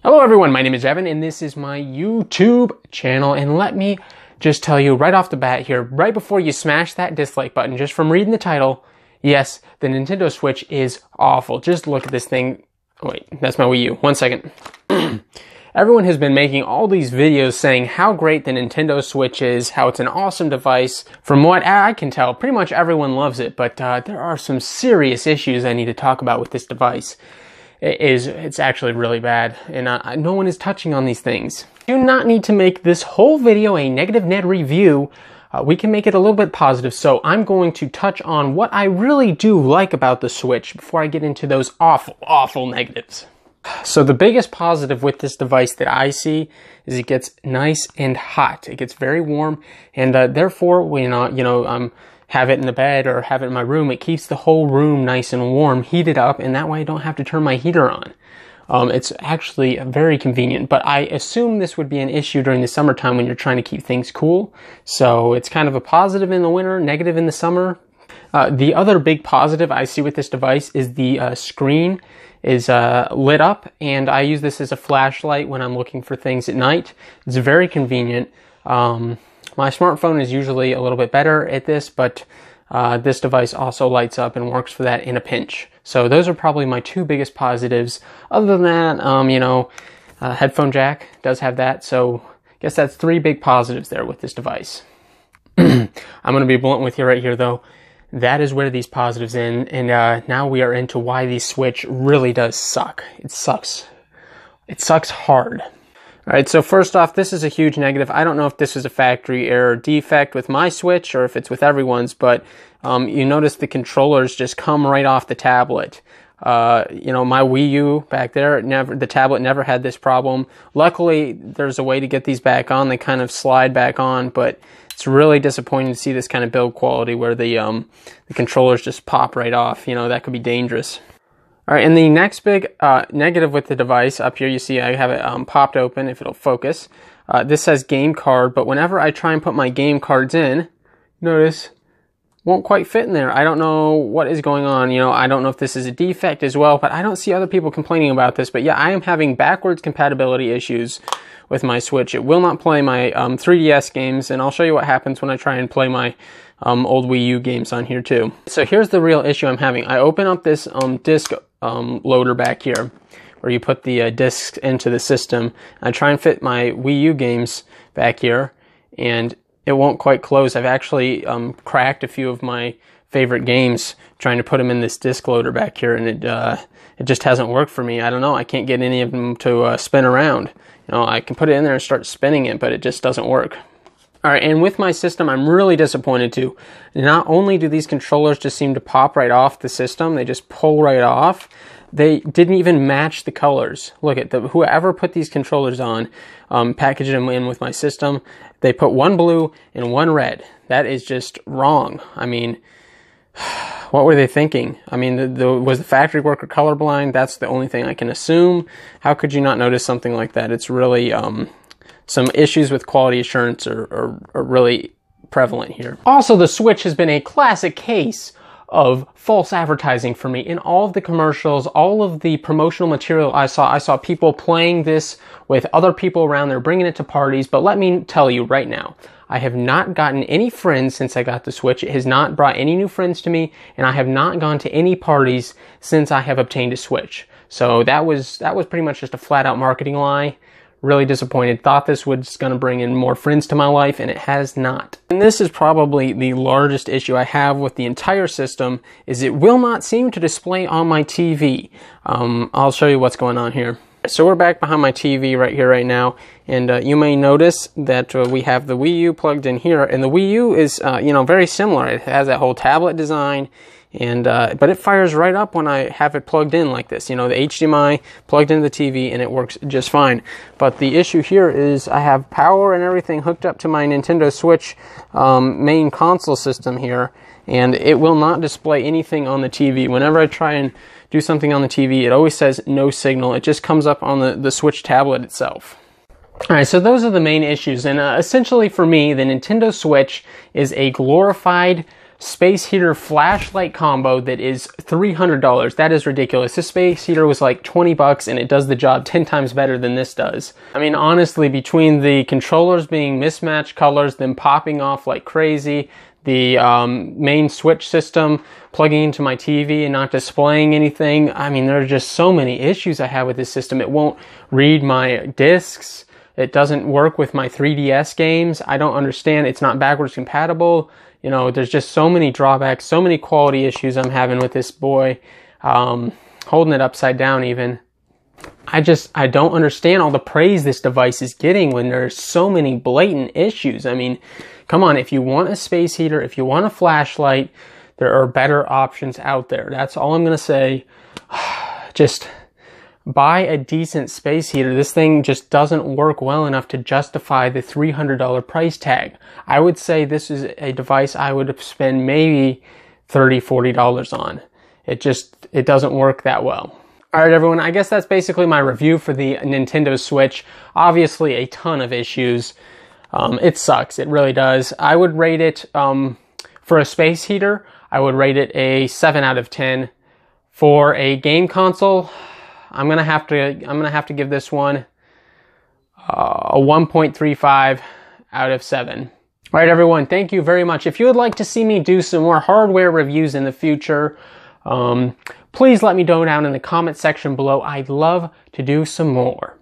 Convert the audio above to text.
Hello everyone, my name is Evan and this is my YouTube channel, and let me just tell you right off the bat here, right before you smash that dislike button, just from reading the title, yes, the Nintendo Switch is awful. Just look at this thing. Wait, that's my Wii U. 1 second. Everyone has been making all these videos saying how great the Nintendo Switch is, how it's an awesome device. From what I can tell, pretty much everyone loves it, but there are some serious issues I need to talk about with this device. It's actually really bad, and no one is touching on these things. You do not need to make this whole video a negative Ned review. We can make it a little bit positive, so I'm going to touch on what I really do like about the Switch before I get into those awful negatives. So the biggest positive with this device that I see is it gets nice and hot. It gets very warm, and therefore, have it in the bed or have it in my room, it keeps the whole room nice and warm, heated up, and that way I don't have to turn my heater on. It's actually very convenient, but I assume this would be an issue during the summertime when you're trying to keep things cool. So it's kind of a positive in the winter, negative in the summer. The other big positive I see with this device is the screen is lit up, and I use this as a flashlight when I'm looking for things at night. It's very convenient. My smartphone is usually a little bit better at this, but this device also lights up and works for that in a pinch. So those are probably my two biggest positives. Other than that, headphone jack does have that, so I guess that's three big positives there with this device. I'm going to be blunt with you right here, though. That is where these positives end, and now we are into why the Switch really does suck. It sucks. It sucks hard. Alright, so first off, this is a huge negative. I don't know if this is a factory error defect with my Switch or if it's with everyone's, but you notice the controllers just come right off the tablet. My Wii U back there, the tablet never had this problem. Luckily, there's a way to get these back on. They kind of slide back on, but it's really disappointing to see this kind of build quality where the controllers just pop right off. That could be dangerous. All right, and the next big negative with the device, up here you see I have it popped open, if it'll focus. This says game card, but whenever I try and put my game cards in, notice, won't quite fit in there. I don't know what is going on. I don't know if this is a defect as well, but I don't see other people complaining about this. But yeah, I am having backwards compatibility issues with my Switch. It will not play my 3DS games, and I'll show you what happens when I try and play my old Wii U games on here too. So here's the real issue I'm having. I open up this disc loader back here, where you put the discs into the system. I try and fit my Wii U games back here, and it won't quite close. I've actually cracked a few of my favorite games trying to put them in this disc loader back here, and it just hasn't worked for me. I don't know. I can't get any of them to spin around. I can put it in there and start spinning it, but it just doesn't work. Alright, and with my system, I'm really disappointed too. Not only do these controllers just seem to pop right off the system, they just pull right off, they didn't even match the colors. Look at whoever put these controllers on, packaged them in with my system, they put one blue and one red. That is just wrong. I mean, what were they thinking? I mean, was the factory worker colorblind? That's the only thing I can assume. How could you not notice something like that? It's really, some issues with quality assurance are really prevalent here. Also, the Switch has been a classic case of false advertising for me. In all of the commercials, all of the promotional material I saw people playing this with other people around there, bringing it to parties. But let me tell you right now, I have not gotten any friends since I got the Switch. It has not brought any new friends to me, and I have not gone to any parties since I have obtained a Switch. So that was pretty much just a flat-out marketing lie. Really disappointed. Thought this was going to bring in more friends to my life, and it has not. And this is probably the largest issue I have with the entire system, is it will not seem to display on my TV. I'll show you what's going on here. So we're back behind my TV right here, right now, and you may notice that we have the Wii U plugged in here, and the Wii U is, very similar. It has that whole tablet design, and but it fires right up when I have it plugged in like this. The HDMI plugged into the TV, and it works just fine. But the issue here is I have power and everything hooked up to my Nintendo Switch main console system here, and it will not display anything on the TV. Whenever I try and do something on the TV, it always says no signal. It just comes up on the Switch tablet itself. Alright, so those are the main issues, and essentially for me, the Nintendo Switch is a glorified space heater flashlight combo that is $300. That is ridiculous. This space heater was like 20 bucks and it does the job 10 times better than this does. I mean, honestly, between the controllers being mismatched colors, them popping off like crazy, the main switch system plugging into my TV and not displaying anything. I mean, there are just so many issues I have with this system. It won't read my discs. It doesn't work with my 3DS games. I don't understand. It's not backwards compatible. You know, there's just so many drawbacks, so many quality issues I'm having with this boy. Holding it upside down even. I don't understand all the praise this device is getting when there's so many blatant issues. I mean, come on, if you want a space heater, if you want a flashlight, there are better options out there. That's all I'm going to say. Just buy a decent space heater. This thing just doesn't work well enough to justify the $300 price tag. I would say this is a device I would spend maybe $30, $40 on. It doesn't work that well. Alright everyone, I guess that's basically my review for the Nintendo Switch. Obviously a ton of issues. It sucks, it really does. I would rate it, for a space heater, I would rate it a 7 out of 10. For a game console, I'm gonna have to give this one a 1.35 out of 7. Alright everyone, thank you very much. If you would like to see me do some more hardware reviews in the future, please let me know down in the comment section below. I'd love to do some more.